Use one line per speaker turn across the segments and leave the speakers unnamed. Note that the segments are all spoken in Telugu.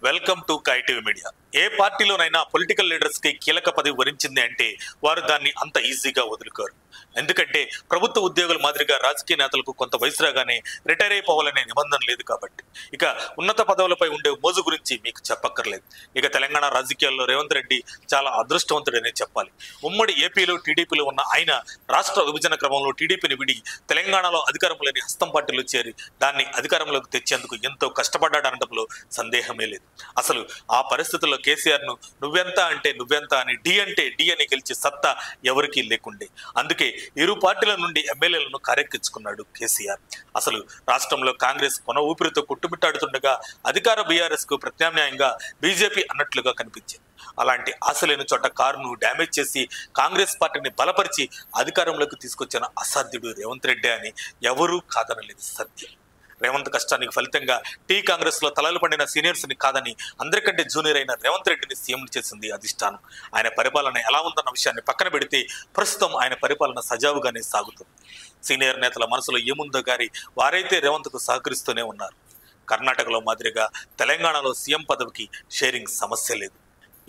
Welcome to KTV media. ఏ పార్టీలోనైనా పొలిటికల్ లీడర్స్ కి కీలక పదవి వరించింది అంటే వారు దాన్ని అంత ఈజీగా వదులుకోరు. ఎందుకంటే ప్రభుత్వ ఉద్యోగుల మాదిరిగా రాజకీయ నేతలకు కొంత వయసు రాగానే రిటైర్ అయిపోవాలనే నిబంధన లేదు కాబట్టి ఇక ఉన్నత పదవులపై ఉండే మోజు గురించి మీకు చెప్పక్కర్లేదు. ఇక తెలంగాణ రాజకీయాల్లో రేవంత్ రెడ్డి చాలా అదృష్టవంతుడనే చెప్పాలి. ఉమ్మడి ఏపీలో టీడీపీలో ఉన్న ఆయన రాష్ట్ర విభజన క్రమంలో టీడీపీని విడి తెలంగాణలో అధికారం లేని హస్తం పార్టీలో చేరి దాన్ని అధికారంలోకి తెచ్చేందుకు ఎంతో కష్టపడ్డాడనడంలో సందేహమే లేదు. అసలు ఆ పరిస్థితుల్లో కేసీఆర్ ను నువ్వెంత అంటే నువ్వెంత అని డి అంటే డి అని గెలిచే సత్తా ఎవరికీ లేకుండే. అందుకే ఇరు పార్టీల నుండి ఎమ్మెల్యేలను కారెక్కించుకున్నాడు కేసీఆర్. అసలు రాష్ట్రంలో కాంగ్రెస్ కొన ఊపిరితో కొట్టుమిట్టాడుతుండగా అధికార బీఆర్ఎస్ కు ప్రత్యామ్నాయంగా బీజేపీ అన్నట్లుగా కనిపించింది. అలాంటి ఆశ లేని చోట కారును డ్యామేజ్ చేసి కాంగ్రెస్ పార్టీని బలపరిచి అధికారంలోకి తీసుకొచ్చిన అసాధ్యుడు రేవంత్ రెడ్డి అని ఎవరూ కాదనలేదు సత్యం. రేవంత్ కష్టానికి ఫలితంగా టీ కాంగ్రెస్ లో తలలు పండిన సీనియర్స్ ని కాదని అందరికంటే జూనియర్ అయిన రేవంత్ రెడ్డిని సీఎం చేసింది అధిష్టానం. ఆయన పరిపాలన ఎలా ఉందన్న విషయాన్ని పక్కన పెడితే ప్రస్తుతం ఆయన పరిపాలన సజావుగానే సాగుతుంది. సీనియర్ నేతల మనసులో ఏముందో గారి వారైతే రేవంత్ కు సహకరిస్తూనే ఉన్నారు. కర్ణాటకలో మాదిరిగా తెలంగాణలో సీఎం పదవికి షేరింగ్ సమస్య లేదు.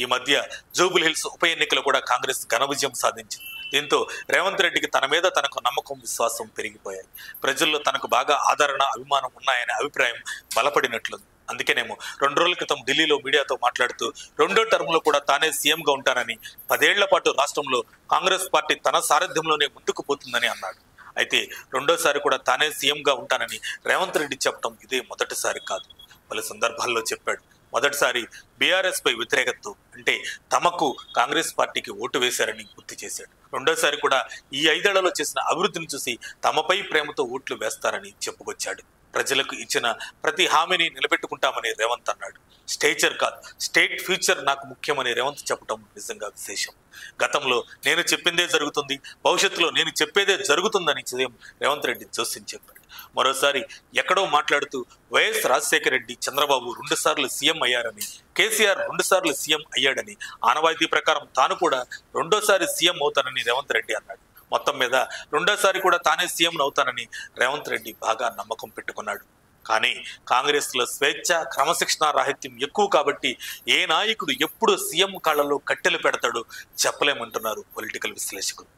ఈ మధ్య జూబుల్ హిల్స్ ఉప ఎన్నికలు కూడా కాంగ్రెస్ ఘన విజయం సాధించింది. దీంతో రేవంత్ రెడ్డికి తన మీద తనకు నమ్మకం విశ్వాసం పెరిగిపోయాయి. ప్రజల్లో తనకు బాగా ఆదరణ అభిమానం ఉన్నాయనే అభిప్రాయం బలపడినట్లుంది. అందుకేనేమో 2 రోజుల క్రితం ఢిల్లీలో మీడియాతో మాట్లాడుతూ రెండో టర్మ్ లో కూడా తానే సీఎంగా ఉంటానని, 10 ఏళ్ల పాటు రాష్ట్రంలో కాంగ్రెస్ పార్టీ తన సారథ్యంలోనే ముందుకు పోతుందని అన్నాడు. అయితే రెండోసారి కూడా తానే సీఎంగా ఉంటానని రేవంత్ రెడ్డి చెప్పడం ఇదే మొదటిసారి కాదు. పలు సందర్భాల్లో చెప్పాడు. మొదటిసారి బీఆర్ఎస్ పై వ్యతిరేకతతో అంటే తమకు కాంగ్రెస్ పార్టీకి ఓటు వేశారని గుర్తు చేశాడు. రెండోసారి కూడా ఈ 5 ఏళ్లలో చేసిన అభివృద్ధిని చూసి తమపై ప్రేమతో ఓట్లు వేస్తారని చెప్పుకొచ్చాడు. ప్రజలకు ఇచ్చిన ప్రతి హామీని నిలబెట్టుకుంటామని రేవంత్ అన్నాడు. స్టేచర్ కాదు, స్టేట్ ఫ్యూచర్ నాకు ముఖ్యమని రేవంత్ చెప్పడం నిజంగా విశేషం. గతంలో నేను చెప్పిందే జరుగుతుంది, భవిష్యత్తులో నేను చెప్పేదే జరుగుతుందని సీఎం రేవంత్ రెడ్డి జోస్యం చెప్పాడు. మరోసారి ఎక్కడో మాట్లాడుతూ వైఎస్ రాజశేఖర రెడ్డి, చంద్రబాబు 2 సార్లు సీఎం అయ్యారని, కేసీఆర్ 2 సార్లు సీఎం అయ్యాడని, ఆనవాయితీ ప్రకారం తాను కూడా రెండోసారి సీఎం అవుతానని రేవంత్ రెడ్డి అన్నాడు. మొత్తం మీద రెండోసారి కూడా తానే సీఎం అవుతానని రేవంత్ రెడ్డి బాగా నమ్మకం పెట్టుకున్నాడు. కానీ కాంగ్రెస్ లో స్వేచ్ఛ, క్రమశిక్షణ రాహిత్యం ఎక్కువ కాబట్టి ఏ నాయకుడు ఎప్పుడు సీఎం కాళ్లలో కట్టెలు పెడతాడో చెప్పలేమంటున్నారు పొలిటికల్ విశ్లేషకులు.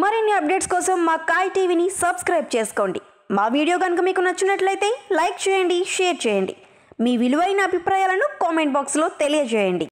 మరిన్ని అప్డేట్స్ కోసం మా కాయ్ టీవీని సబ్స్క్రైబ్ చేసుకోండి. మా వీడియో కనుక మీకు నచ్చినట్లయితే లైక్ చేయండి, షేర్ చేయండి. మీ విలువైన అభిప్రాయాలను కామెంట్ బాక్స్లో తెలియజేయండి.